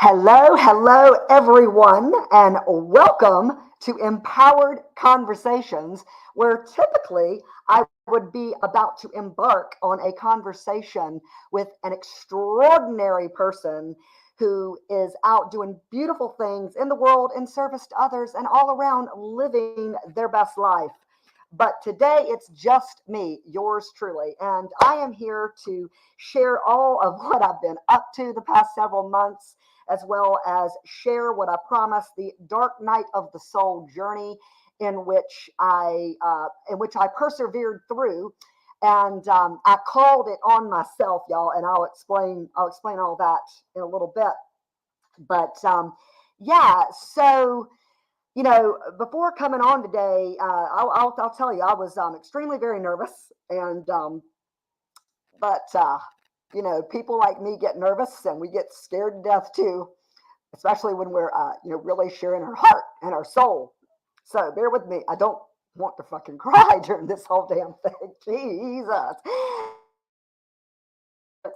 Hello, everyone, and welcome to Empowered Conversations, where typically I would be about to embark on a conversation with an extraordinary person who is out doing beautiful things in the world in service to others and all around living their best life. But today it's just me, yours truly, and I am here to share all of what I've been up to the past several months, as well as share what I promised, the dark night of the soul journey in which I persevered through, and I called it on myself, y'all, and I'll explain all that in a little bit. But yeah, so before coming on today, I'll tell you, I was extremely very nervous, and but people like me get nervous, and we get scared to death too, especially when we're really sharing our heart and our soul. So bear with me. I don't want to fucking cry during this whole damn thing. Jesus.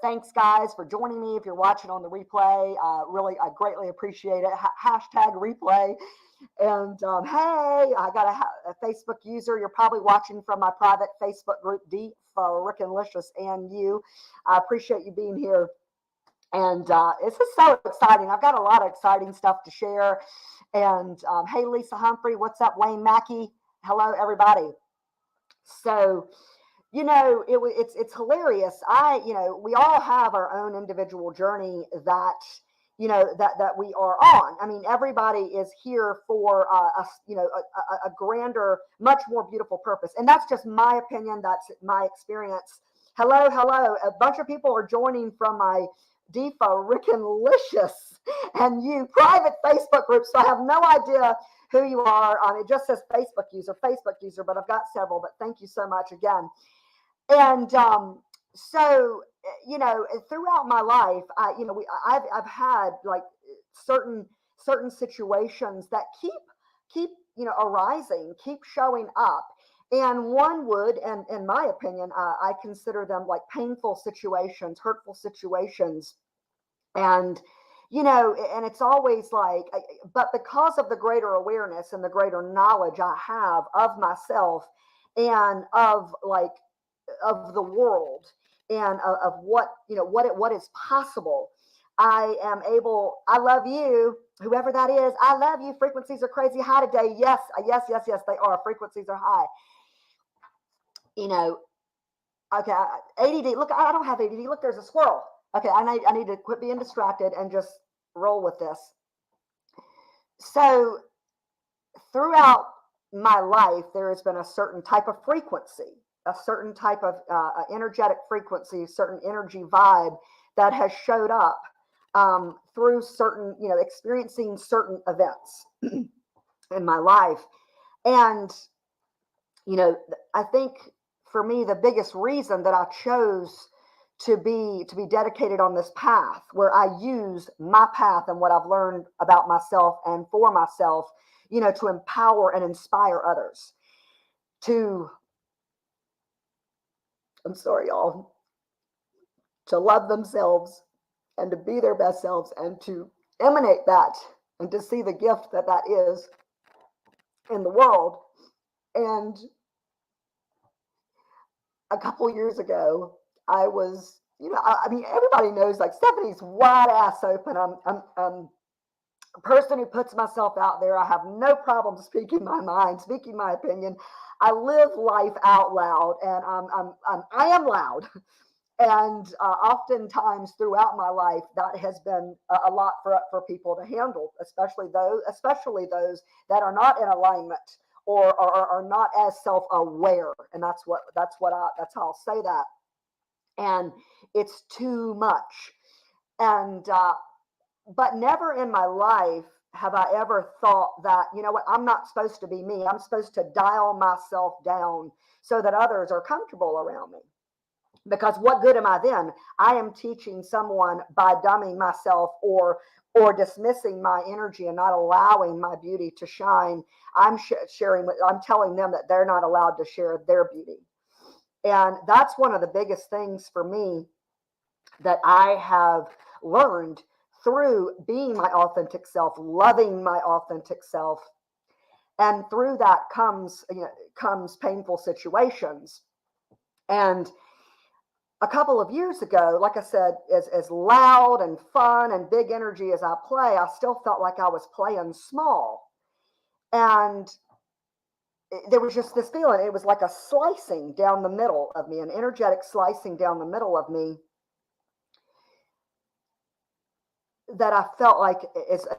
Thanks, guys, for joining me. If you're watching on the replay, I greatly appreciate it. Hashtag replay. And hey, I got a Facebook user. You're probably watching from my private Facebook group, D for Rickenlicious and you. I appreciate you being here. And it's just so exciting. I've got a lot of exciting stuff to share. And hey, Lisa Humphrey, what's up? Wayne Mackey, hello, everybody. So, it's hilarious. We all have our own individual journey that we are on. I mean, everybody is here for a grander, much more beautiful purpose, and that's just my opinion. That's my experience. Hello, a bunch of people are joining from my Defa Rickenlicious and you private Facebook group, so I have no idea who you are. It just says Facebook user, but I've got several. But thank you so much again. And so throughout my life, I've had like certain situations that keep arising, keep showing up. And one would, and in my opinion, I consider them like painful situations, hurtful situations. And and it's always like, but because of the greater awareness and the greater knowledge I have of myself and of the world and of what is possible, I am able. I love you, whoever that is. I love you. Frequencies are crazy high today. Yes, they are. Frequencies are high. Okay, ADD. Look, I don't have ADD. Look, there's a squirrel. Okay, I need to quit being distracted and just roll with this. So throughout my life, there has been a certain type of frequency, a certain type of energetic frequency, certain energy vibe that has showed up through certain, experiencing certain events in my life. And, I think for me, the biggest reason that I chose to be dedicated on this path, where I use my path and what I've learned about myself and for myself, to empower and inspire others I'm sorry, y'all, to love themselves and to be their best selves and to emanate that and to see the gift that is in the world. And a couple years ago, I was, I mean, everybody knows, like, Stephanie's wide ass open. I'm a person who puts myself out there. I have no problem speaking my mind, speaking my opinion. I live life out loud, and I am loud. And oftentimes throughout my life, that has been a lot for people to handle, especially those that are not in alignment or are not as self-aware. And that's how I'll say that. And it's too much. And but never in my life have I ever thought that, I'm not supposed to be me. I'm supposed to dial myself down so that others are comfortable around me. Because what good am I then? I am teaching someone by dumbing myself or dismissing my energy and not allowing my beauty to shine. I'm telling them that they're not allowed to share their beauty. And that's one of the biggest things for me that I have learned through being my authentic self, loving my authentic self. And through that comes painful situations. And a couple of years ago, like I said, as loud and fun and big energy as I play, I still felt like I was playing small. And there was just this feeling. It was like a slicing down the middle of me, an energetic slicing down the middle of me, that I felt like,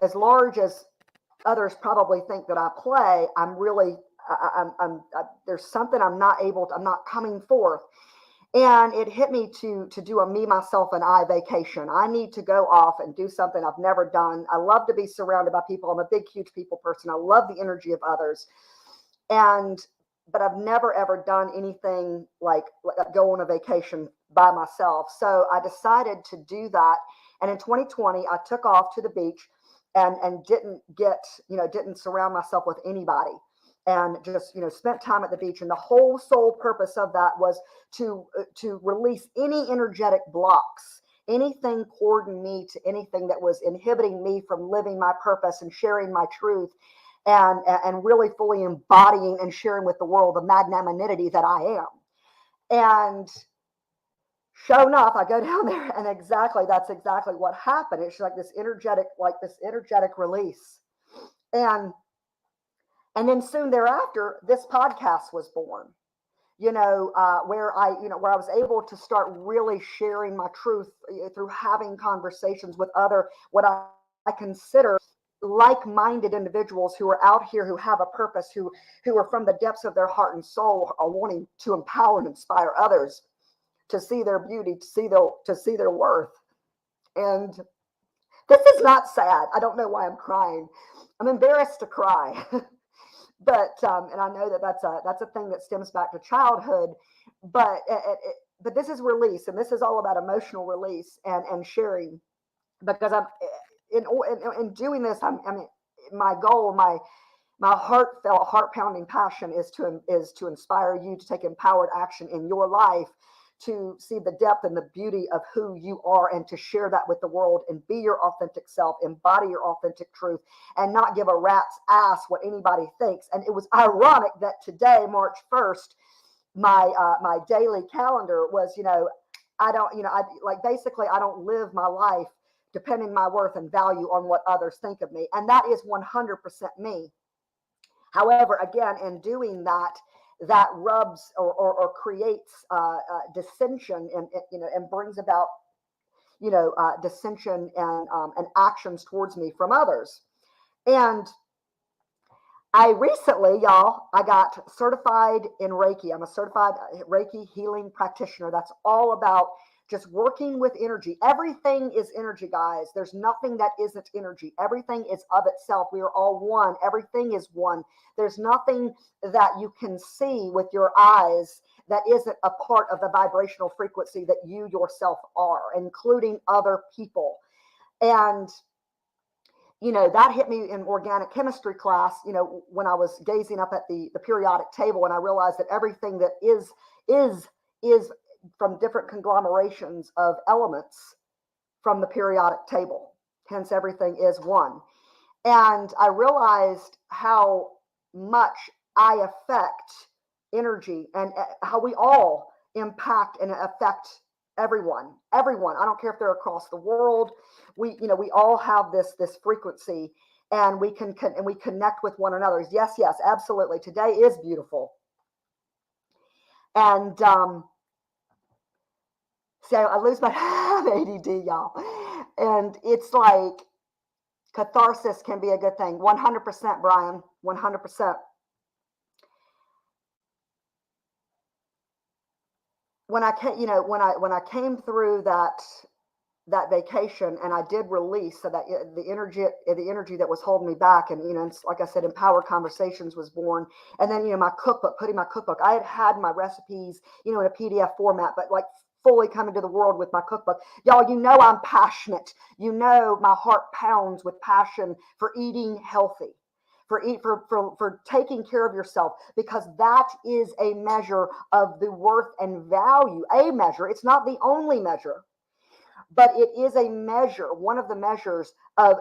as large as others probably think that I play, I'm really, there's something I'm not coming forth. And it hit me to do a me, myself, and I vacation. I need to go off and do something I've never done. I love to be surrounded by people. I'm a big, huge people person. I love the energy of others. But I've never, ever done anything like go on a vacation by myself. So I decided to do that. And in 2020, I took off to the beach and didn't surround myself with anybody, and just, spent time at the beach. And the whole sole purpose of that was to release any energetic blocks, anything cording me to anything that was inhibiting me from living my purpose and sharing my truth, and really fully embodying and sharing with the world the magnanimity that I am. And sure enough, I go down there, and that's exactly what happened. It's like this energetic release. And then soon thereafter, this podcast was born, where I was able to start really sharing my truth through having conversations with what I consider like-minded individuals who are out here, who have a purpose, who are from the depths of their heart and soul, are wanting to empower and inspire others to see their beauty, to see their worth. And this is not sad. I don't know why I'm crying. I'm embarrassed to cry. But and I know that that's a thing that stems back to childhood. But this is release, and this is all about emotional release and sharing. Because I'm in doing this, my goal, my heartfelt, heart-pounding passion is to inspire you to take empowered action in your life, to see the depth and the beauty of who you are, and to share that with the world, and be your authentic self, embody your authentic truth, and not give a rat's ass what anybody thinks. And it was ironic that today, March 1st, my daily calendar was, I don't live my life depending my worth and value on what others think of me. And that is 100% me. However, again, in doing that, that rubs or creates dissension, and brings about dissension and actions towards me from others. And I recently, y'all, I got certified in Reiki. I'm a certified Reiki healing practitioner. That's all about just working with energy. Everything is energy, guys. There's nothing that isn't energy. Everything is of itself. We are all one. Everything is one. There's nothing that you can see with your eyes that isn't a part of the vibrational frequency that you yourself are, including other people. And that hit me in organic chemistry class, when I was gazing up at the periodic table, and I realized that everything that is from different conglomerations of elements from the periodic table. Hence, everything is one. And I realized how much I affect energy, and how we all impact and affect everyone. I don't care if they're across the world. We all have this frequency, and we connect with one another. Yes, absolutely. Today is beautiful. And so I lose my ADD, y'all. And it's like catharsis can be a good thing. 100%, Brian. 100%. When I came, when I came through that vacation, and I did release, so that the energy that was holding me back, and like I said, Empowered Conversations was born. And then my cookbook, I had my recipes in a PDF format, but like fully coming to the world with my cookbook. Y'all, I'm passionate. My heart pounds with passion for eating healthy, for taking care of yourself, because that is a measure of the worth and value. A measure. It's not the only measure. but it is a measure, one of the measures of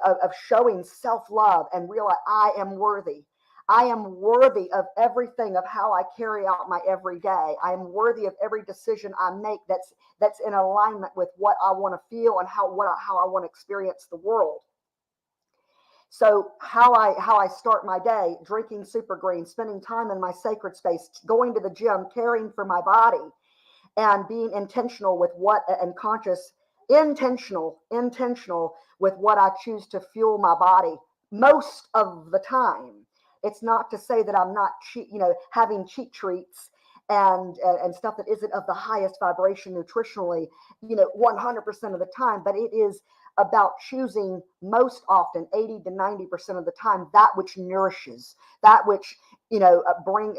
showing self-love and realize I am worthy. I am worthy of everything, of how I carry out my everyday. I am worthy of every decision I make that's in alignment with what I want to feel and how I want to experience the world. So how I start my day: drinking super green, spending time in my sacred space, going to the gym, caring for my body, and being intentional with what, and conscious, intentional with what I choose to fuel my body most of the time. It's not to say that I'm not having cheat treats and stuff that isn't of the highest vibration nutritionally, 100% of the time, but it is about choosing most often 80 to 90% of the time that which nourishes, that which bring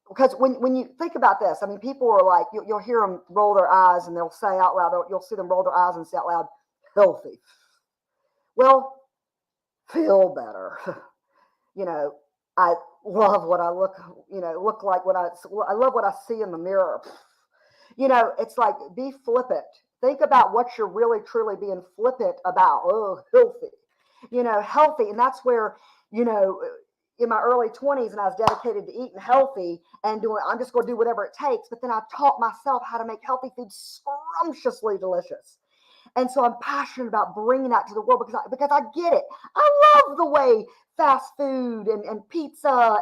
because when you think about this, I mean, people are like, you'll hear them roll their eyes and they'll say out loud, you'll see them roll their eyes and say out loud, healthy. Well, feel better. I love what I look like I love what I see in the mirror. It's like, be flippant. Think about what you're really, truly being flippant about. Oh, healthy. And that's where, in my early 20s, and I was dedicated to eating healthy and I'm just going to do whatever it takes. But then I taught myself how to make healthy food scrumptiously delicious. And so I'm passionate about bringing that to the world because I get it. I love the way fast food and pizza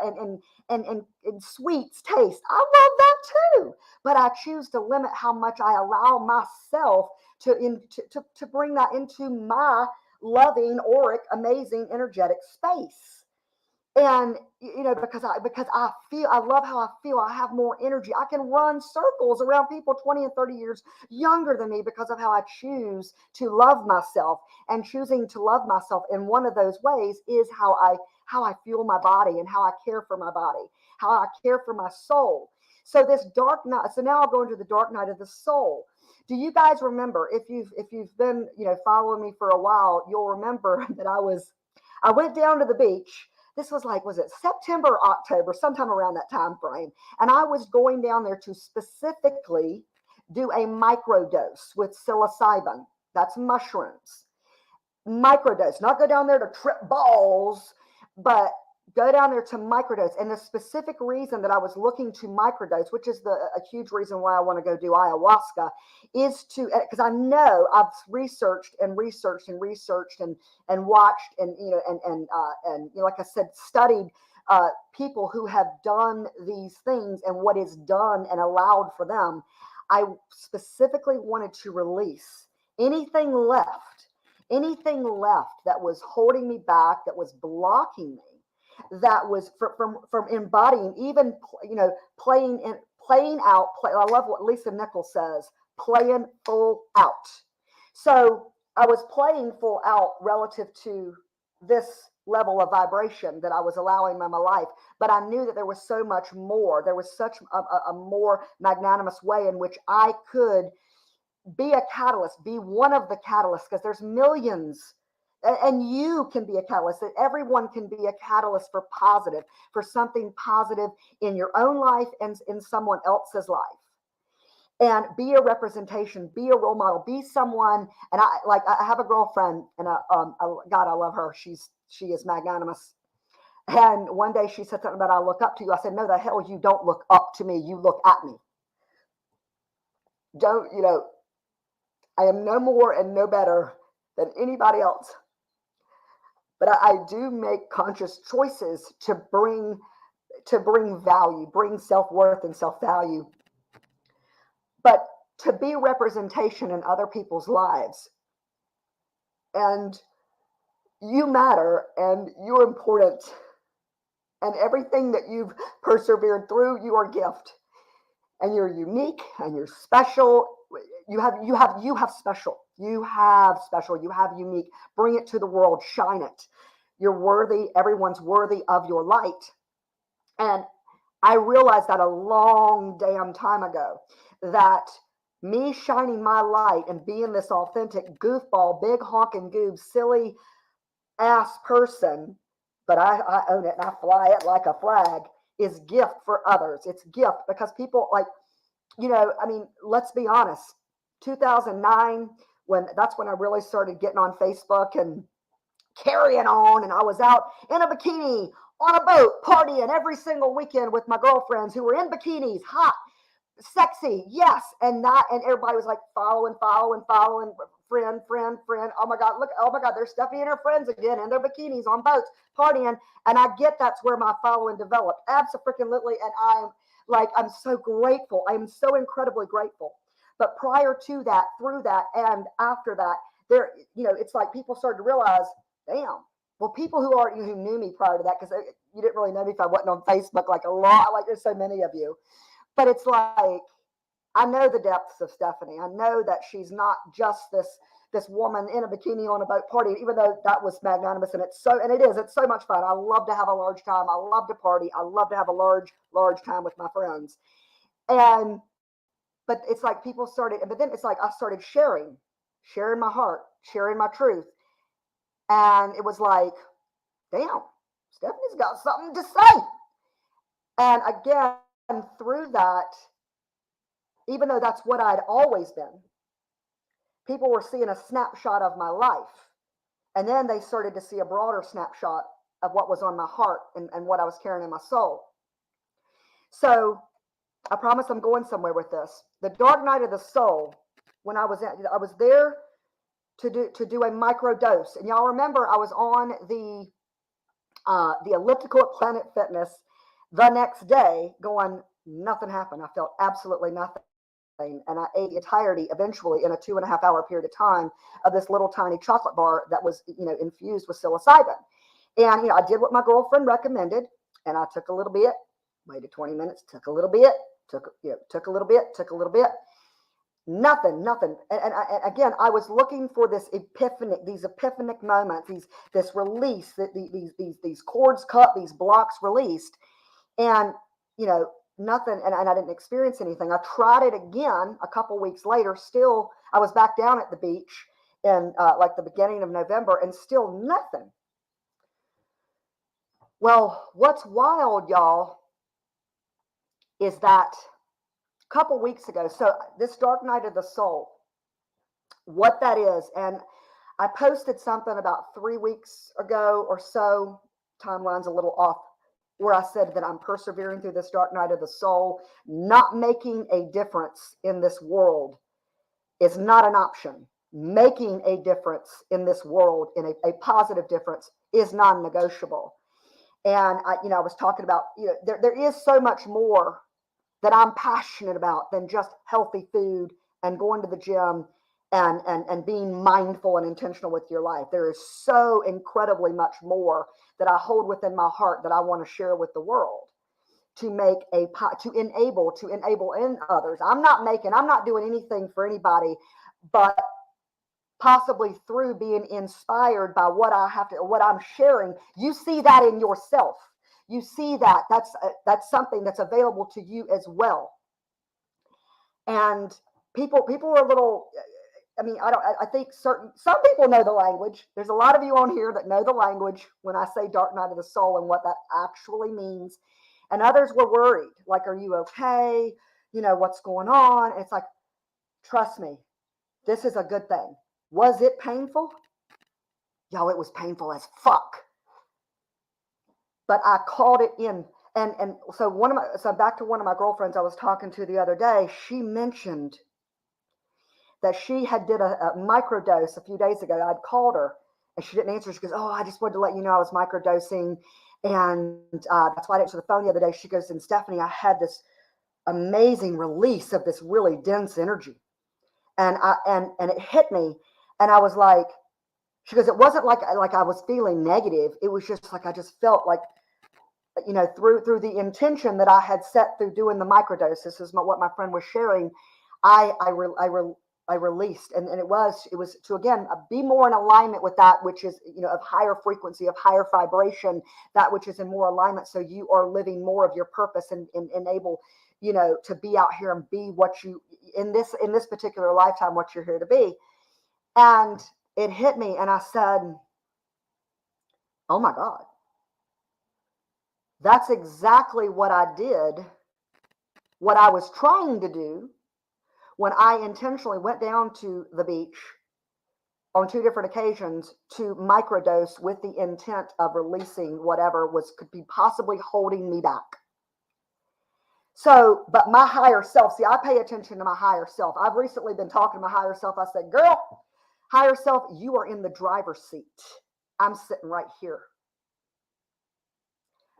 and sweets taste. I love that too. But I choose to limit how much I allow myself to bring that into my loving, auric, amazing, energetic space. And because I love how I feel. I have more energy. I can run circles around people 20 and 30 years younger than me because of how I choose to love myself. And choosing to love myself in one of those ways is how I fuel my body and how I care for my body, how I care for my soul. So this dark night. So now I'll go into the dark night of the soul. Do you guys remember, if you've been following me for a while, you'll remember that I went down to the beach. This was it September or October, sometime around that time frame. And I was going down there to specifically do a microdose with psilocybin. That's mushrooms. Microdose, not go down there to trip balls, but go down there to microdose. And the specific reason that I was looking to microdose, which is a huge reason why I want to go do ayahuasca, is because I know I've researched and watched and like I said, studied people who have done these things and what is done and allowed for them. I specifically wanted to release anything left that was holding me back, that was blocking me, that was from embodying, even playing out. I love what Lisa Nichols says: playing full out. So I was playing full out relative to this level of vibration that I was allowing in my life, but I knew that there was so much more. There was such a more magnanimous way in which I could be a catalyst, be one of the catalysts, because there's millions. And you can be a catalyst. That everyone can be a catalyst for something positive in your own life and in someone else's life. And be a representation, be a role model, be someone. And I have a girlfriend, and God, I love her. She is magnanimous. And one day she said something about, I look up to you. I said, no, the hell you don't look up to me. You look at me. I am no more and no better than anybody else. But I do make conscious choices to bring value, bring self-worth and self-value. But to be representation in other people's lives. And you matter and you're important. And everything that you've persevered through, you are a gift. And you're unique and you're special. You have special. You have unique. Bring it to the world. Shine it. You're worthy. Everyone's worthy of your light. And I realized that a long damn time ago, that me shining my light and being this authentic goofball, big honking goob, silly ass person, but I own it and I fly it like a flag, is gift for others. It's gift because people, like, I mean, let's be honest. 2009, that's when I really started getting on Facebook and carrying on. And I was out in a bikini on a boat partying every single weekend with my girlfriends who were in bikinis, hot, sexy, yes, and everybody was like following, friend. Oh my God, look, oh my God, there's Stephanie and her friends again in their bikinis on boats partying. And I get that's where my following developed. Absolutely. And I'm so grateful. I am so incredibly grateful. But prior to that, through that, and after that, it's like people started to realize, damn. Well, people who knew me prior to that, because you didn't really know me if I wasn't on Facebook like a lot, like there's so many of you. But it's like, I know the depths of Stephanie. I know that she's not just this woman in a bikini on a boat party, even though that was magnanimous. And it's so much fun. I love to have a large time. I love to party. I love to have a large time with my friends. But it's like people started, but then it's like I started sharing my heart, sharing my truth. And it was like, damn, Stephanie's got something to say. And again, through that, even though that's what I'd always been, people were seeing a snapshot of my life. And then they started to see a broader snapshot of what was on my heart and what I was carrying in my soul. So I promise I'm going somewhere with this. The dark night of the soul, when I was there to do a micro dose. And y'all remember I was on the elliptical at Planet Fitness the next day going, nothing happened. I felt absolutely nothing. And I ate the entirety eventually in a 2.5 hour period of time of this little tiny chocolate bar that was, infused with psilocybin. And, I did what my girlfriend recommended, and I took a little bit, waited 20 minutes, took a little bit, took a little bit, nothing. And again, I was looking for these epiphanic moments, this release, these cords cut, these blocks released. And, nothing. And I didn't experience anything. I tried it again a couple weeks later. Still, I was back down at the beach in like the beginning of November, and still nothing. Well, what's wild, y'all, is that a couple weeks ago, so this dark night of the soul, what that is, and I posted something about 3 weeks ago or so, timeline's a little off, where I said that I'm persevering through this dark night of the soul. Not making a difference in this world is not an option. Making a difference in this world, in a positive difference, is non-negotiable. And I was talking about, there is so much more that I'm passionate about than just healthy food and going to the gym and being mindful and intentional with your life. There is so incredibly much more that I hold within my heart that I want to share with the world to enable in others. I'm not doing anything for anybody, but possibly through being inspired by what I'm sharing. You see that in yourself. You see that that's something that's available to you as well. And people are a little, I think some people know the language. There's a lot of you on here that know the language when I say dark night of the soul and what that actually means. And others were worried, like, are you okay? What's going on? It's like, trust me, this is a good thing. Was it painful? Yo, it was painful as fuck. But I called it in. And so back to one of my girlfriends I was talking to the other day, she mentioned that she had did a microdose a few days ago. I'd called her and she didn't answer. She goes, oh, I just wanted to let you know I was microdosing. And that's why I didn't answer the phone the other day. She goes, and Stephanie, I had this amazing release of this really dense energy. And it hit me. And I was like, she goes, it wasn't like I was feeling negative. It was just like, I just felt like, through the intention that I had set through doing the microdose. This is what my friend was sharing. I released, and it was to, again, be more in alignment with that which is, of higher frequency, of higher vibration, that which is in more alignment. So you are living more of your purpose and able, to be out here and be what you, in this particular lifetime, what you're here to be. And it hit me, and I said, oh my God, that's exactly what I did, what I was trying to do when I intentionally went down to the beach on 2 different occasions to microdose with the intent of releasing whatever could be possibly holding me back. So, but my higher self, see, I pay attention to my higher self. I've recently been talking to my higher self. I said, girl, higher self, you are in the driver's seat. I'm sitting right here.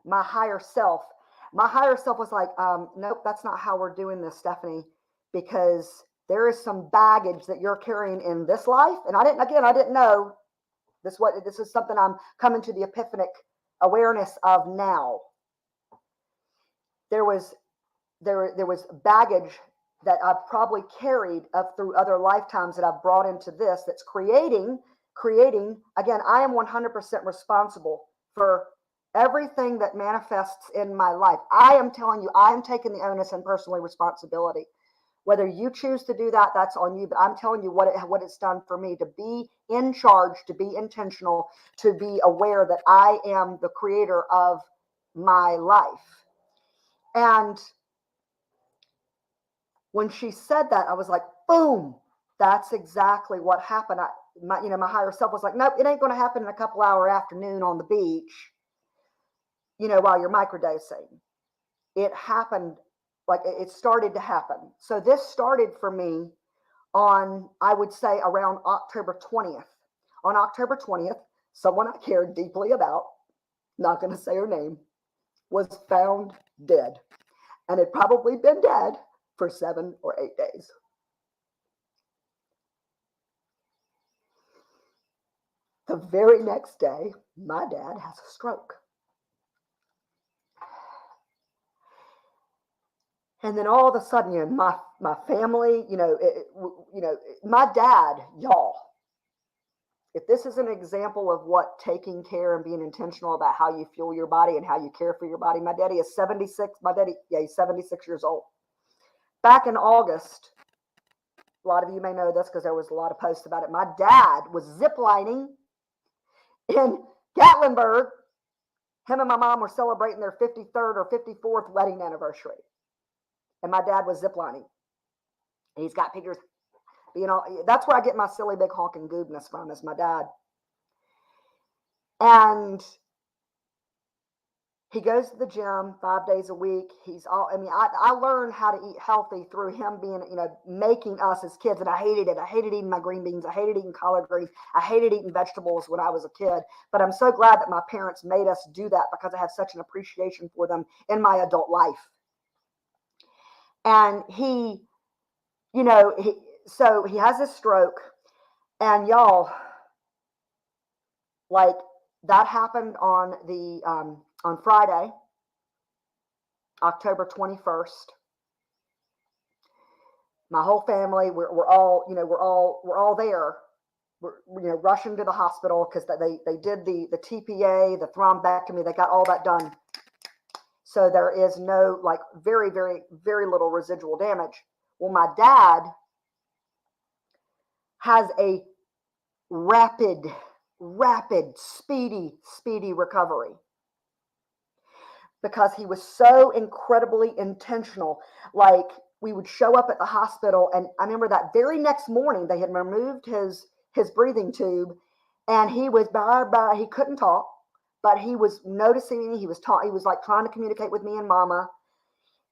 My higher self was like, nope, that's not how we're doing this, Stephanie, because there is some baggage that you're carrying in this life. And I didn't know this. This is something I'm coming to the epiphanic awareness of now. There was baggage that I've probably carried up through other lifetimes that I've brought into this, that's creating, again, I am 100% responsible for everything that manifests in my life. I am telling you, I am taking the onus and personal responsibility. Whether you choose to do that, that's on you. But I'm telling you what it's done for me, to be in charge, to be intentional, to be aware that I am the creator of my life. And when she said that, I was like, boom, that's exactly what happened. My higher self was like, nope, it ain't going to happen in a couple hour afternoon on the beach, while you're microdosing. It happened, like it started to happen. So this started for me on, I would say, around October 20th. On October 20th, someone I cared deeply about, not going to say her name, was found dead. And had probably been dead for 7 or 8 days. The very next day, my dad has a stroke. And then all of a sudden, my family, my dad, y'all, if this is an example of what taking care and being intentional about how you fuel your body and how you care for your body, my daddy is 76. He's 76 years old. Back in August, a lot of you may know this because there was a lot of posts about it. My dad was ziplining in Gatlinburg. Him and my mom were celebrating their 53rd or 54th wedding anniversary. And my dad was ziplining. He's got pictures. That's where I get my silly big honking goodness from, is my dad. And he goes to the gym 5 days a week. I learned how to eat healthy through him being, making us as kids. And I hated it. I hated eating my green beans. I hated eating collard greens. I hated eating vegetables when I was a kid. But I'm so glad that my parents made us do that, because I have such an appreciation for them in my adult life. And so he has this stroke, and y'all, like, that happened on Friday, October 21st. My whole family, we're all there. We're rushing to the hospital because they did the TPA, the thrombectomy. They got all that done. So there is no, like, very, very, very little residual damage. Well, my dad has a rapid, speedy recovery, because he was so incredibly intentional. Like, we would show up at the hospital, and I remember that very next morning they had removed his breathing tube, and he was he couldn't talk, but he was noticing, he was like trying to communicate with me and mama.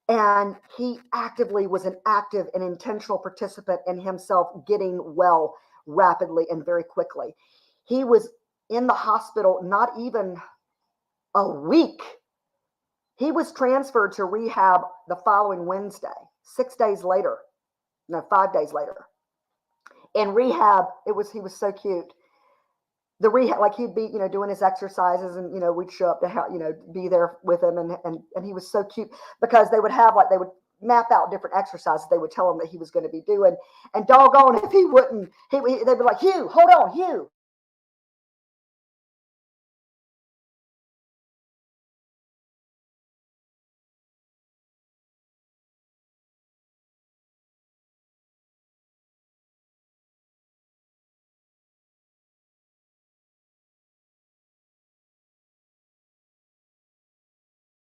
And he actively was an active and intentional participant in himself getting well rapidly and very quickly. He was in the hospital not even a week. He was transferred to rehab the following Wednesday, 6 days later. No, 5 days later. In rehab, he was so cute. The rehab, like, he'd be, doing his exercises, and, we'd show up to help, be there with him. And he was so cute, because they would map out different exercises they would tell him that he was going to be doing. And doggone, if he wouldn't, they'd be like, Hugh, hold on, Hugh.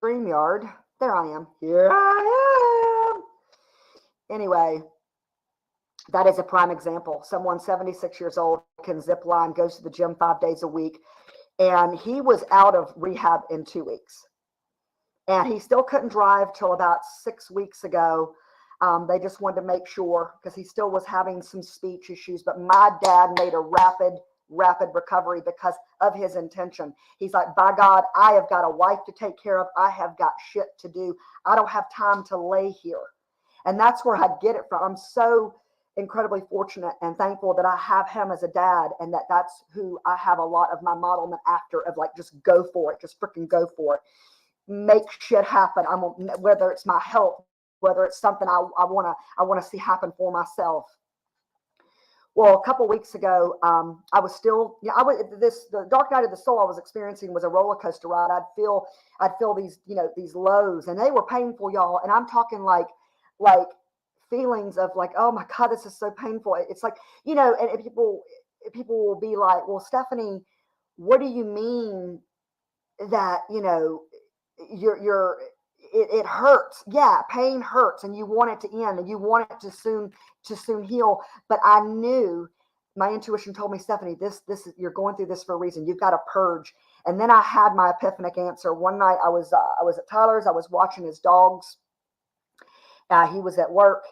StreamYard. There I am. Here I am. Anyway, That is a prime example. Someone 76 years old can zip line, goes to the gym 5 days a week, and he was out of rehab in 2 weeks. And he still couldn't drive till about 6 weeks ago. They just wanted to make sure because he still was having some speech issues. But my dad made a rapid recovery because of his intention. He's like, by God, I have got a wife to take care of. I have got shit to do. I don't have time to lay here. And that's where I get it from. I'm so incredibly fortunate and thankful that I have him as a dad, and that's who I have a lot of my modelment after, of like, just go for it, just freaking go for it, make shit happen. Whether it's my health, whether it's something I want to see happen for myself. Well, a couple weeks ago, I was still, the dark night of the soul I was experiencing was a roller coaster ride. I'd feel these, these lows, and they were painful, y'all. And I'm talking like feelings of like, oh my God, this is so painful. It's like, and people will be like, well, Stephanie, what do you mean that, it hurts? Yeah, pain hurts, and you want it to end, and you want it to soon heal. But I knew, my intuition told me, Stephanie, this you're going through this for a reason. You've got to purge. And then I had my epiphanic answer. One night I was at Tyler's. I was watching his dogs. He was at work,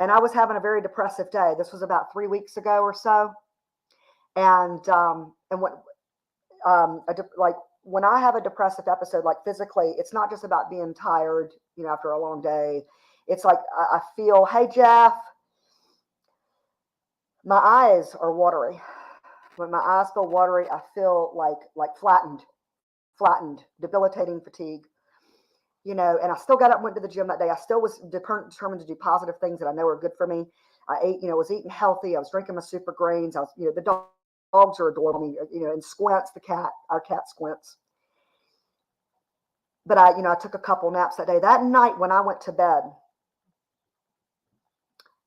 and I was having a very depressive day. This was about 3 weeks ago or so. And what like, when I have a depressive episode, like physically, it's not just about being tired, after a long day. It's like I feel, hey, Jeff, my eyes are watery. When my eyes feel watery, I feel like flattened, debilitating fatigue. And I still got up and went to the gym that day. I still was determined to do positive things that I know are good for me. I ate, was eating healthy. I was drinking my super greens. I was, the dogs are adorable. And Squints, our cat Squints. But I took a couple naps that day. That night when I went to bed,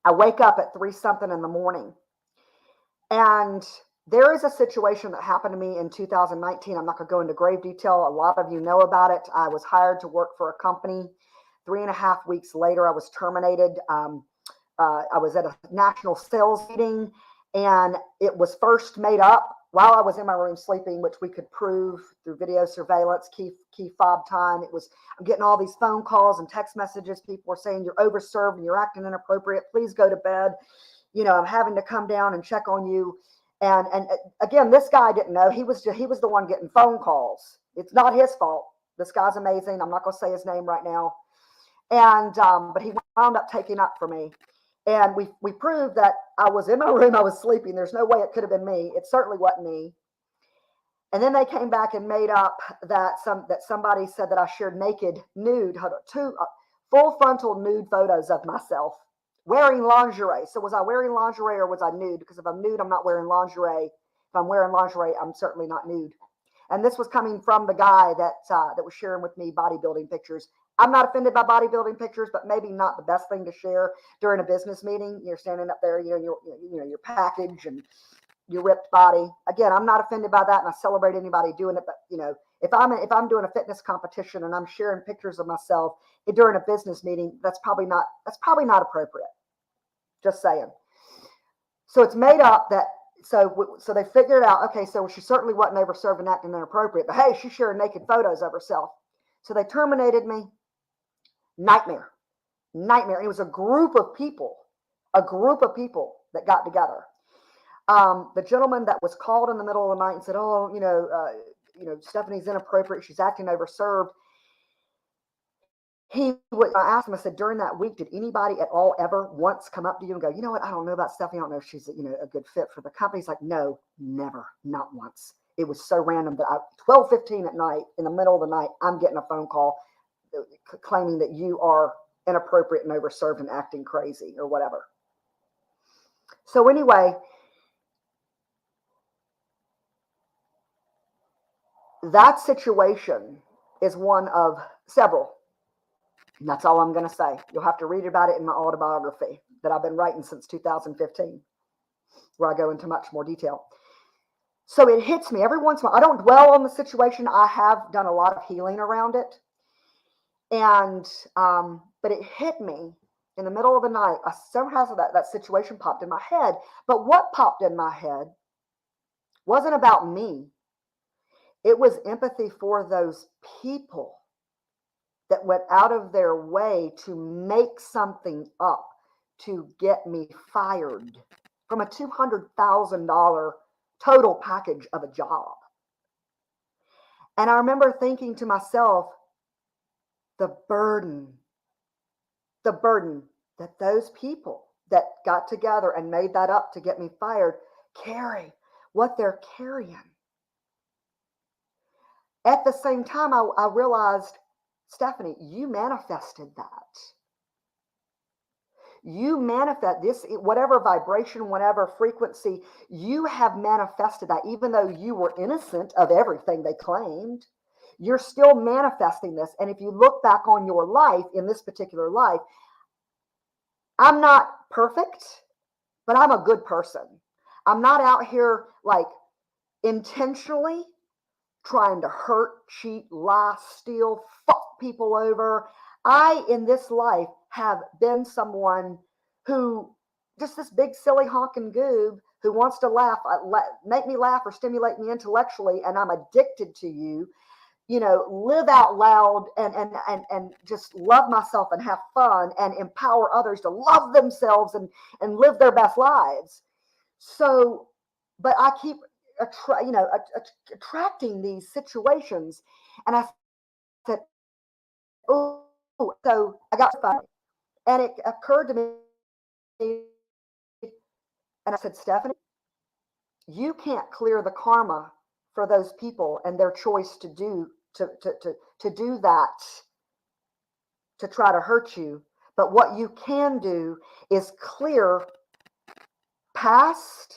I wake up at 3 something in the morning. And there is a situation that happened to me in 2019. I'm not going to go into grave detail. A lot of you know about it. I was hired to work for a company. 3.5 weeks later, I was terminated. I was at a national sales meeting, and it was first made up while I was in my room sleeping, which we could prove through video surveillance, key fob time. I'm getting all these phone calls and text messages. People were saying, you're overserved and you're acting inappropriate. Please go to bed. I'm having to come down and check on you. And again, this guy didn't know. He was the one getting phone calls. It's not his fault. This guy's amazing. I'm not going to say his name right now. And but he wound up taking up for me. And we proved that I was in my room. I was sleeping. There's no way it could have been me. It certainly wasn't me. And then they came back and made up that somebody said that I shared nude, two full frontal nude photos of myself wearing lingerie. So was I wearing lingerie or was I nude? Because if I'm nude, I'm not wearing lingerie. If I'm wearing lingerie, I'm certainly not nude. And this was coming from the guy that was sharing with me bodybuilding pictures. I'm not offended by bodybuilding pictures, but maybe not the best thing to share during a business meeting. You're standing up there, your package and your ripped body. Again, I'm not offended by that, and I celebrate anybody doing it. But if I'm doing a fitness competition and I'm sharing pictures of myself during a business meeting, that's probably not appropriate. Just saying. So it's made up that. So they figured out, okay, so she certainly wasn't overserved and acting inappropriate, but hey, she's sharing naked photos of herself. So they terminated me. Nightmare. It was a group of people that got together. The gentleman that was called in the middle of the night and said, oh, Stephanie's inappropriate. She's acting overserved. I asked him, I said, during that week, did anybody at all ever once come up to you and go, you know what, I don't know about Stephanie. I don't know if she's, a good fit for the company. He's like, no, never, not once. It was so random that 12:15 at night, in the middle of the night, I'm getting a phone call claiming that you are inappropriate and overserved and acting crazy or whatever. So anyway, that situation is one of several. And that's all I'm going to say. You'll have to read about it in my autobiography that I've been writing since 2015, where I go into much more detail. So it hits me every once in a while. I don't dwell on the situation. I have done a lot of healing around it. And, but it hit me in the middle of the night, somehow that situation popped in my head. But what popped in my head wasn't about me. It was empathy for those people that went out of their way to make something up to get me fired from a $200,000 total package of a job. And I remember thinking to myself, the burden that those people that got together and made that up to get me fired carry, what they're carrying. At the same time, I realized, Stephanie, you manifested that. You manifest this, whatever vibration, whatever frequency, you have manifested that. Even though you were innocent of everything they claimed, you're still manifesting this. And if you look back on your life, in this particular life, I'm not perfect, but I'm a good person. I'm not out here like intentionally trying to hurt, cheat, lie, steal, fuck people over. I, in this life, have been someone who, just this big, silly, honking goob who wants to laugh, make me laugh or stimulate me intellectually, and I'm addicted to you. Live out loud and just love myself and have fun and empower others to love themselves and live their best lives. So, but I keep attracting these situations. And I said, oh, so I got funny. And it occurred to me, and I said, Stephanie, you can't clear the karma for those people and their choice to do that, to try to hurt you. But what you can do is clear past,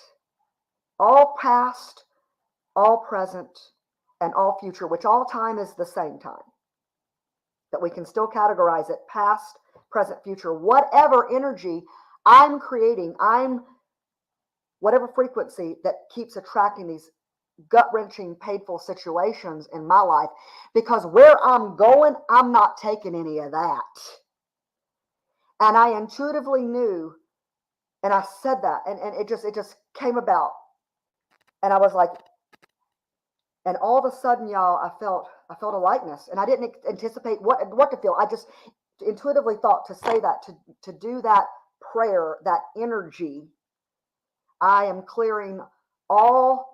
all present, and all future, which all time is the same time. That we can still categorize it past, present, future, whatever energy I'm creating, whatever frequency that keeps attracting these gut-wrenching, painful situations in my life, because where I'm going, I'm not taking any of that. And I intuitively knew, and I said that, and it just came about. And I was like, and all of a sudden, y'all, I felt a lightness, and I didn't anticipate what to feel. I just intuitively thought to say that, to do that prayer, that energy. I am clearing all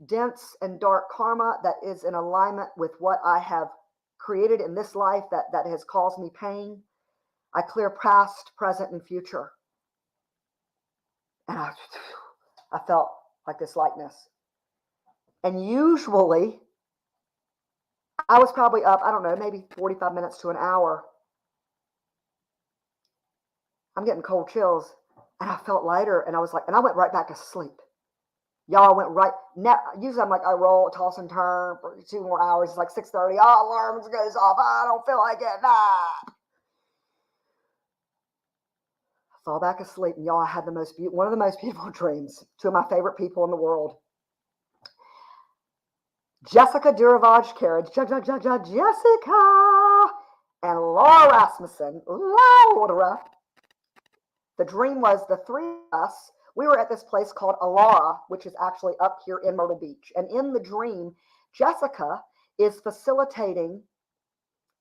dense and dark karma that is in alignment with what I have created in this life that has caused me pain. I clear past, present, and future. And I felt like this lightness. And usually, I was probably up, I don't know, maybe 45 minutes to an hour. I'm getting cold chills. And I felt lighter. And I was like, and I went right back to sleep. Y'all went right. Usually I'm like, I roll, toss and turn for 2 more hours. It's like 6:30. Oh, alarm goes off. I don't feel like it. I fall back asleep. And y'all, I had one of the most beautiful dreams. 2 of my favorite people in the world. Jessica Duravage-Carriage, Jessica, and Laura Rasmussen, Laura. The dream was the 3 of us. We were at this place called Alara, which is actually up here in Myrtle Beach. And in the dream, Jessica is facilitating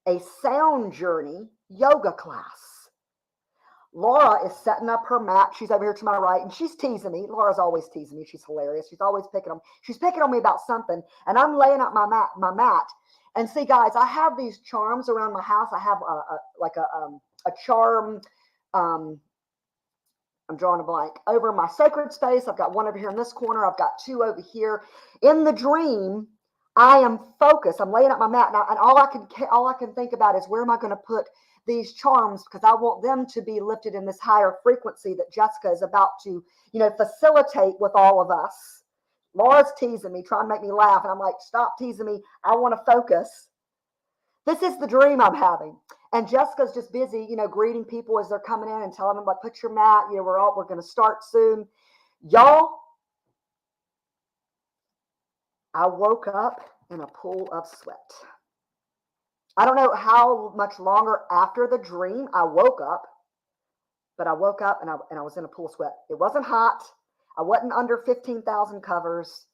a sound journey yoga class. Laura is setting up her mat. She's over here to my right, and she's teasing me. Laura's always teasing me. She's hilarious. She's always picking on me about something. And I'm laying out my mat. And see, guys, I have these charms around my house. I have a charm. I'm drawing a blank. Over my sacred space, I've got one over here in this corner. I've got 2 over here. In the dream, I am focused. I'm laying out my mat, and all I can think about is, where am I going to put these charms? Because I want them to be lifted in this higher frequency that Jessica is about to, facilitate with all of us. Laura's teasing me, trying to make me laugh, and I'm like, stop teasing me. I want to focus. This is the dream I'm having. And Jessica's just busy, greeting people as they're coming in and telling them, like, put your mat, we're going to start soon. Y'all, I woke up in a pool of sweat. I don't know how much longer after the dream I woke up, But I woke up and I was in a pool of sweat. It wasn't hot. I wasn't under 15,000 covers.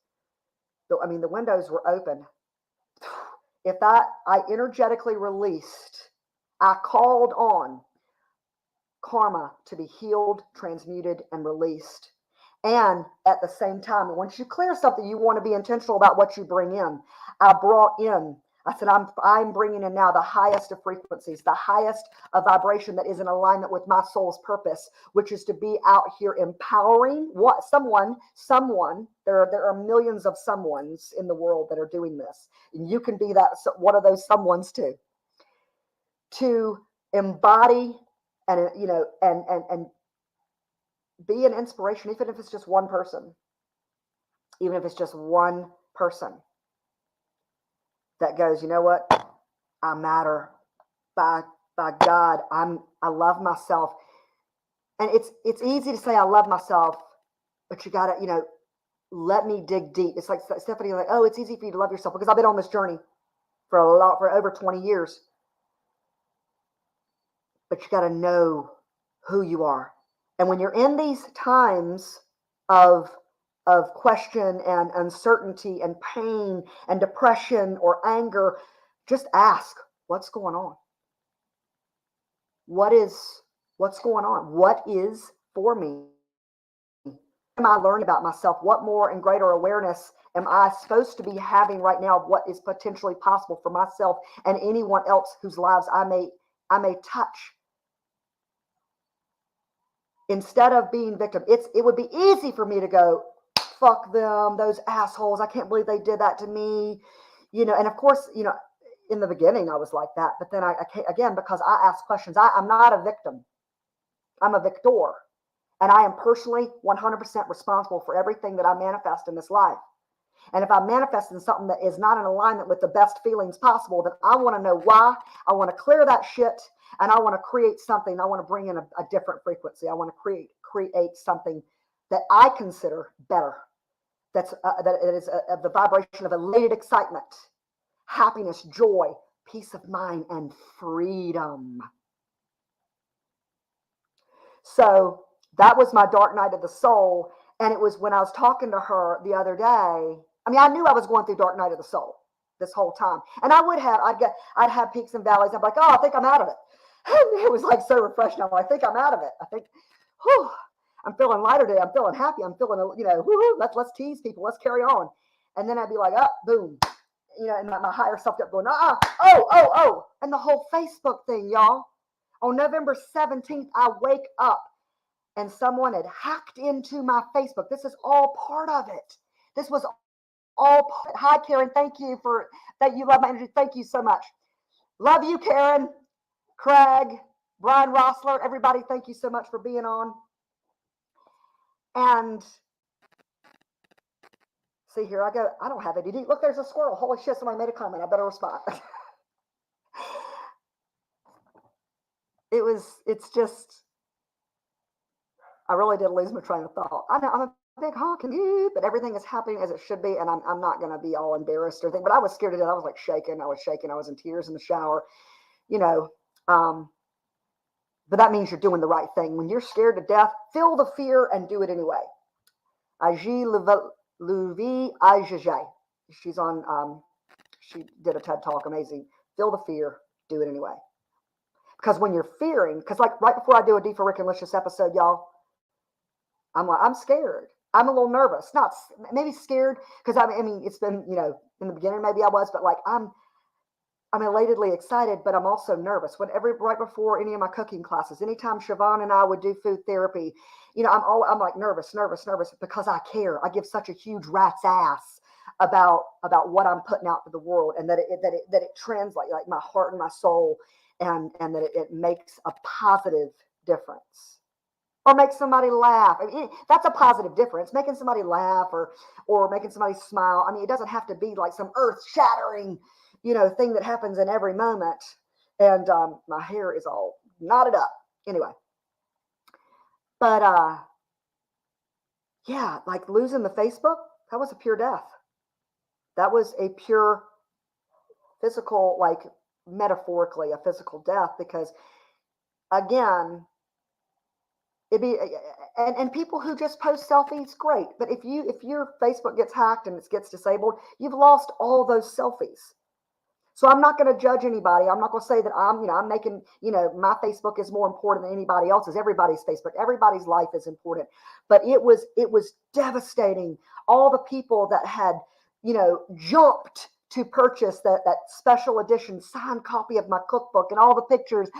I mean, the windows were open. If that, I energetically released, I called on karma to be healed, transmuted, and released. And at the same time, once you clear something, you want to be intentional about what you bring in. I brought in, I said, I'm bringing in now the highest of frequencies, the highest of vibration that is in alignment with my soul's purpose, which is to be out here empowering someone. There are millions of someones in the world that are doing this. And you can be that one of those someones too. To embody and and be an inspiration, even if it's just one person, even if it's just one person that goes, you know what, I matter. By God, I love myself. And it's easy to say I love myself, but you gotta, let me dig deep. It's like Stephanie, like, oh, it's easy for you to love yourself because I've been on this journey for over 20 years. But you gotta know who you are. And when you're in these times of question and uncertainty and pain and depression or anger, just ask, what's going on? What's going on? What is for me? What am I learning about myself? What more and greater awareness am I supposed to be having right now of what is potentially possible for myself and anyone else whose lives I may touch? Instead of being victim, it would be easy for me to go, fuck them, those assholes. I can't believe they did that to me. And of course, in the beginning I was like that, but then I again, because I ask questions, I'm not a victim. I'm a victor. And I am personally 100% responsible for everything that I manifest in this life. And if I manifest in something that is not in alignment with the best feelings possible, then I want to know why. I want to clear that shit, and I want to create something. I want to bring in a different frequency. I want to create something that I consider better. That is the vibration of elated excitement, happiness, joy, peace of mind, and freedom. So that was my dark night of the soul. And it was when I was talking to her the other day. I mean, I knew I was going through dark night of the soul this whole time. And I'd have peaks and valleys. I'm like, oh, I think I'm out of it. And it was like so refreshing. I'm like, I think I'm out of it. I think, whew, I'm feeling lighter today. I'm feeling happy. I'm feeling, woo-hoo, let's tease people. Let's carry on. And then I'd be like, boom. And my higher self kept going, oh. And the whole Facebook thing, y'all. On November 17th, I wake up and someone had hacked into my Facebook. This is all part of it. This was all part. Hi, Karen. Thank you for that. You love my energy. Thank you so much. Love you, Karen, Craig, Brian Rossler, everybody. Thank you so much for being on. And see, here I go. I don't have ADD. Look, there's a squirrel. Holy shit, somebody made a comment. I better respond. It's just, I really did lose my train of thought. I know I'm a big honking, but everything is happening as it should be. And I'm not going to be all embarrassed or anything, but I was scared to death. I was like shaking. I was in tears in the shower, but that means you're doing the right thing. When you're scared to death, feel the fear and do it anyway. Agi Luvi Ajajay. She's on, she did a TED talk, amazing. Feel the fear, do it anyway. Because when you're fearing, because like right before I do a Deep for Rick and Licious episode, y'all, I'm like, I'm scared. I'm a little nervous. Not maybe scared because I mean, it's been, in the beginning maybe I was, but like I'm elatedly excited, but I'm also nervous. Right before any of my cooking classes, anytime Siobhan and I would do food therapy, I'm like nervous because I care. I give such a huge rat's ass about what I'm putting out to the world, and that it translates like my heart and my soul, and that it makes a positive difference. Or make somebody laugh. I mean, that's a positive difference. Making somebody laugh or making somebody smile. I mean, it doesn't have to be like some earth-shattering, thing that happens in every moment. And my hair is all knotted up. Anyway. But yeah, like losing the Facebook, that was a pure death. That was a pure physical, like metaphorically, a physical death, because again, it'd be, and people who just post selfies, great. But if your Facebook gets hacked and it gets disabled, you've lost all those selfies. So I'm not going to judge anybody. I'm not going to say that I'm making, my Facebook is more important than anybody else's. Everybody's Facebook, everybody's life is important. But it was devastating. All the people that had, jumped to purchase that special edition signed copy of my cookbook and all the pictures,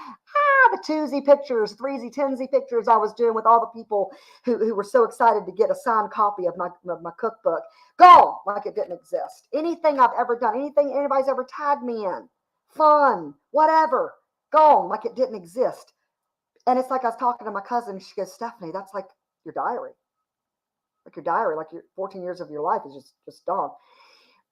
the twosie pictures, threesy, tensy pictures I was doing with all the people who were so excited to get a signed copy of my cookbook. Gone like it didn't exist. Anything I've ever done, anything anybody's ever tagged me in, fun, whatever, gone like it didn't exist. And it's like I was talking to my cousin. She goes, Stephanie, that's like your diary. Like your diary, like your 14 years of your life is just gone.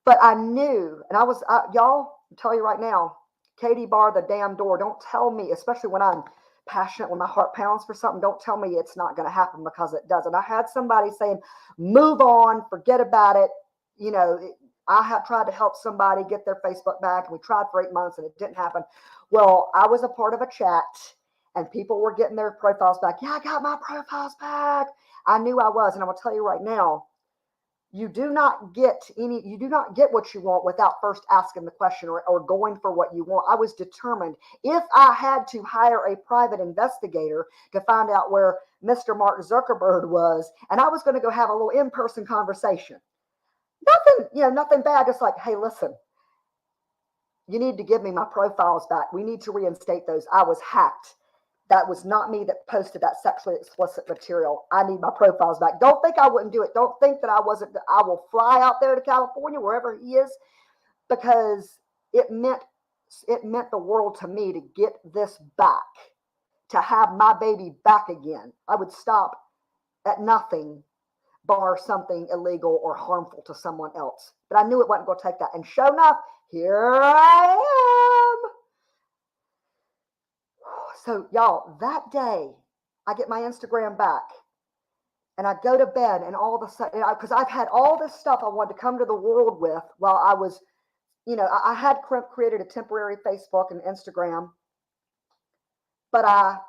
But I knew, and y'all, I'll tell you right now, Katie, bar the damn door. Don't tell me, especially when I'm passionate, when my heart pounds for something, don't tell me it's not going to happen, because it doesn't. I had somebody saying, move on, forget about it. I have tried to help somebody get their Facebook back, and we tried for 8 months and it didn't happen. Well, I was a part of a chat and people were getting their profiles back. Yeah, I got my profiles back. I knew I was. And I'm going to tell you right now, you do not get what you want without first asking the question or going for what you want. I was determined. If I had to hire a private investigator to find out where Mr. Mark Zuckerberg was, and I was going to go have a little in-person conversation, nothing bad, just like, hey, listen, you need to give me my profiles back. We need to reinstate those. I was hacked. That was not me that posted that sexually explicit material. I need my profiles back. Don't think I wouldn't do it. Don't think that I wasn't. I will fly out there to California, wherever he is, because it meant the world to me to get this back, to have my baby back again. I would stop at nothing, bar something illegal or harmful to someone else. But I knew it wasn't going to take that. And sure enough, here I am. So y'all, that day I get my Instagram back and I go to bed, and all of a sudden, because I've had all this stuff I wanted to come to the world with while I was, I had created a temporary Facebook and Instagram, but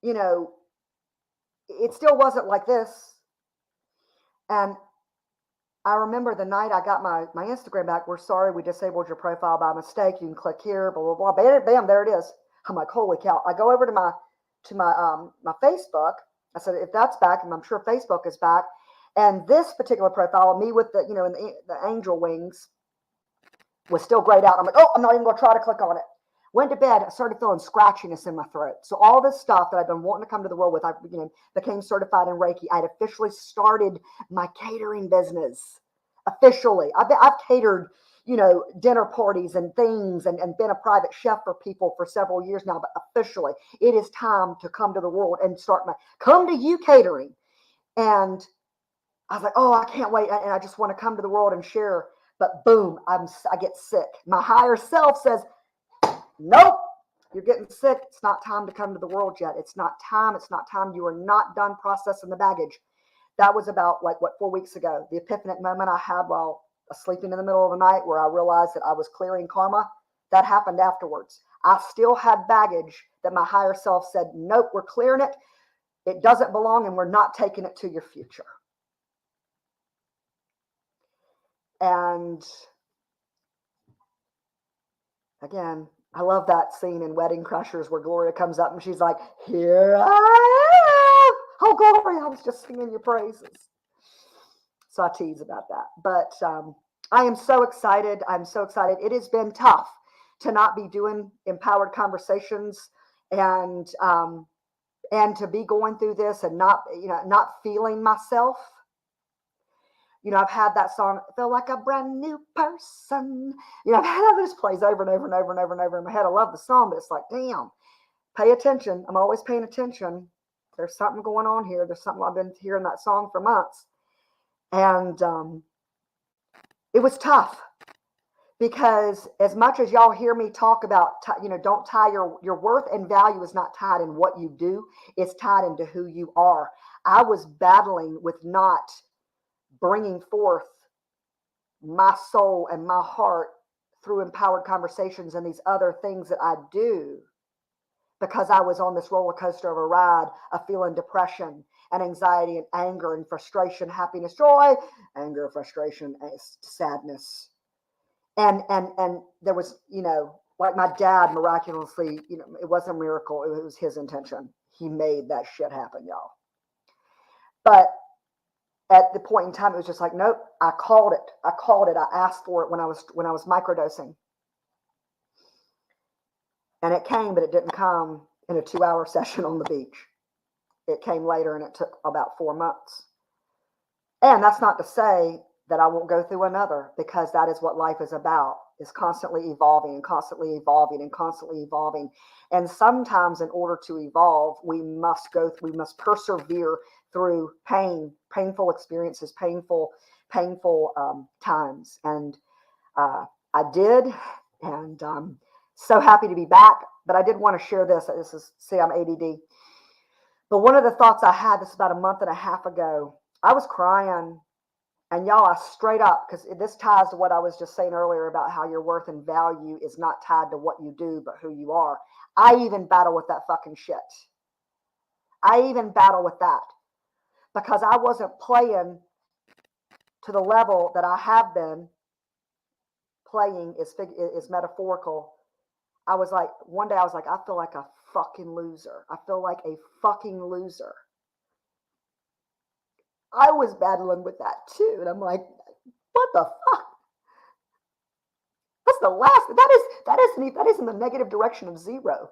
it still wasn't like this. And I remember the night I got my Instagram back, we're sorry, we disabled your profile by mistake. You can click here, blah, blah, blah. Bam, there it is. I'm like, holy cow. I go over to my Facebook. I said, if that's back, and I'm sure Facebook is back. And this particular profile, me with the angel wings, was still grayed out. I'm like, oh, I'm not even going to try to click on it. Went to bed. I started feeling scratchiness in my throat. So all this stuff that I've been wanting to come to the world with, I became certified in Reiki. I'd officially started my catering business. Officially. I've catered, dinner parties and things, and been a private chef for people for several years now. But officially, it is time to come to the world and start come to you catering. And I was like, oh, I can't wait. And I just want to come to the world and share. But boom, I get sick. My higher self says, nope, you're getting sick. It's not time to come to the world yet. It's not time. It's not time. You are not done processing the baggage. That was about 4 weeks ago. The epiphanic moment I had while sleeping in the middle of the night, where I realized that I was clearing karma, that happened afterwards. I still had baggage that my higher self said, nope, we're clearing it. It doesn't belong, and we're not taking it to your future. And again, I love that scene in Wedding Crashers where Gloria comes up and she's like, here I am. Oh, Gloria, I was just singing your praises. So I tease about that. But I am so excited. I'm so excited. It has been tough to not be doing empowered conversations and to be going through this and not feeling myself. I've had that song, feel like a brand new person. I've had this plays over and over and over and over and over in my head. I love the song, but it's like, damn, pay attention. I'm always paying attention. There's something going on here. There's something. I've been hearing that song for months. And it was tough, because as much as y'all hear me talk about, don't tie your worth and value is not tied in what you do. It's tied into who you are. I was battling with not bringing forth my soul and my heart through empowered conversations and these other things that I do, because I was on this roller coaster of a ride of feeling depression and anxiety and anger and frustration, happiness, joy, anger, frustration, sadness. And there was, like my dad miraculously, it wasn't a miracle. It was his intention. He made that shit happen, y'all. But at the point in time, it was just like, nope, I called it. I asked for it when I was microdosing. And it came, but it didn't come in a 2-hour session on the beach. It came later, and it took about 4 months. And that's not to say that I won't go through another, because that is what life is about, is constantly evolving and constantly evolving and constantly evolving. And sometimes in order to evolve, we must persevere through painful experiences, painful times. And I did, and so happy to be back. But I did want to share this. I'm ADD. But one of the thoughts I had, this about a month and a half ago, I was crying. And y'all, I straight up, because this ties to what I was just saying earlier about how your worth and value is not tied to what you do, but who you are. I even battle with that fucking shit. I even battle with that, because I wasn't playing to the level that I have been playing is metaphorical. I was like, one day I was like, I feel like a fucking loser. I feel like a fucking loser. I was battling with that too. And I'm like, what the fuck? That's the last, that is in the negative direction of zero.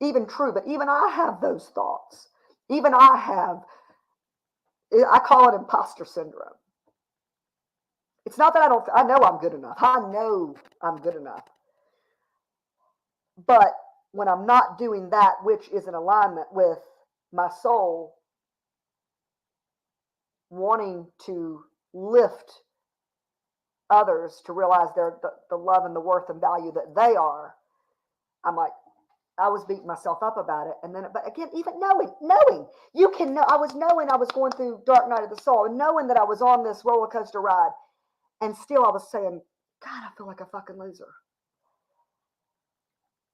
Even true, but even I have those thoughts. Even I call it imposter syndrome. It's not that I know I'm good enough. I know I'm good enough. But when I'm not doing that which is in alignment with my soul, wanting to lift others to realize the love and the worth and value that they are, I'm like, I was beating myself up about it. And then, but again, even knowing, you can know, I was knowing I was going through dark night of the soul, and knowing that I was on this roller coaster ride, and still I was saying, God, I feel like a fucking loser.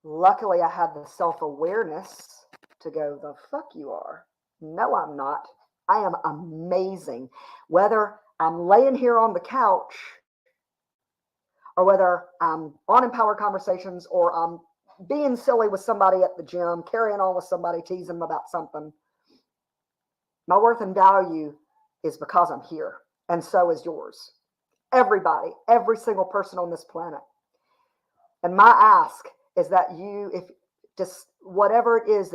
Luckily, I had the self-awareness to go, the fuck you are. No, I'm not. I am amazing. Whether I'm laying here on the couch, or whether I'm on Empowered Conversations, or I'm being silly with somebody at the gym, carrying on with somebody, teasing them about something, my worth and value is because I'm here. And so is yours. Everybody, every single person on this planet. And my ask is that you, if just whatever it is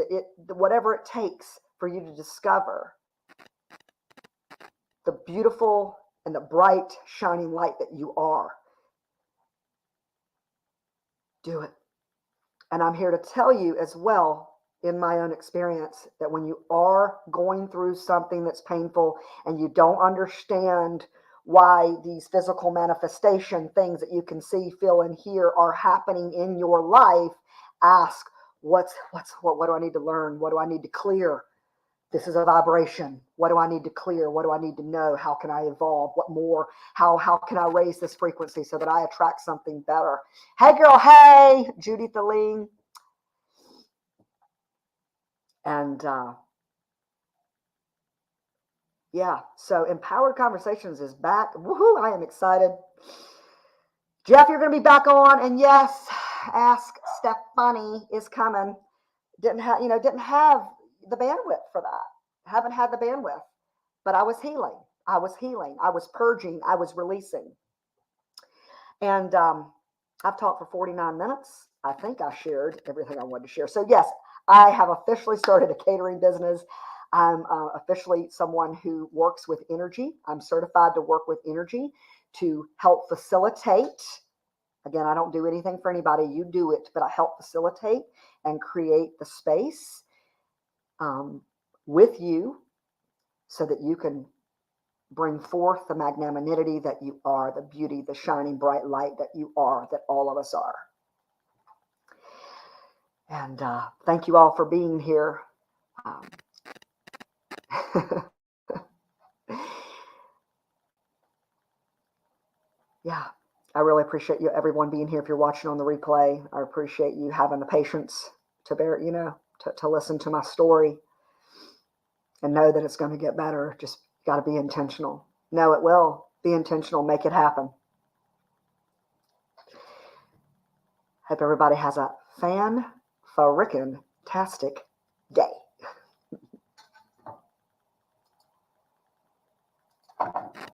whatever it takes for you to discover the beautiful and the bright, shining light that you are, do it. And I'm here to tell you as well, in my own experience, that when you are going through something that's painful and you don't understand why these physical manifestation things that you can see, feel, and hear are happening in your life, ask, what do I need to learn? What do I need to clear? This is a vibration. What do I need to clear? What do I need to know? How can I evolve? What more? How can I raise this frequency so that I attract something better? Hey, girl. Hey, Judy Thaleen. And yeah, so Empowered Conversations is back. Woohoo! I am excited. Jeff, you're going to be back on. And yes, Ask Stephanie is coming. Didn't have the bandwidth for that. Haven't had the bandwidth, but I was healing. I was purging. I was releasing. And I've talked for 49 minutes. I think I shared everything I wanted to share. So yes, I have officially started a catering business. I'm officially someone who works with energy. I'm certified to work with energy to help facilitate. Again, I don't do anything for anybody. You do it, but I help facilitate and create the space with you so that you can bring forth the magnanimity that you are, the beauty, the shining bright light that you are, that all of us are. And thank you all for being here. Yeah, I really appreciate you, everyone being here. If you're watching on the replay, I appreciate you having the patience bear, to listen to my story and know that it's going to get better. Just got to be intentional. No, it will. Be intentional. Make it happen. Hope everybody has a fan-frickin-tastic day.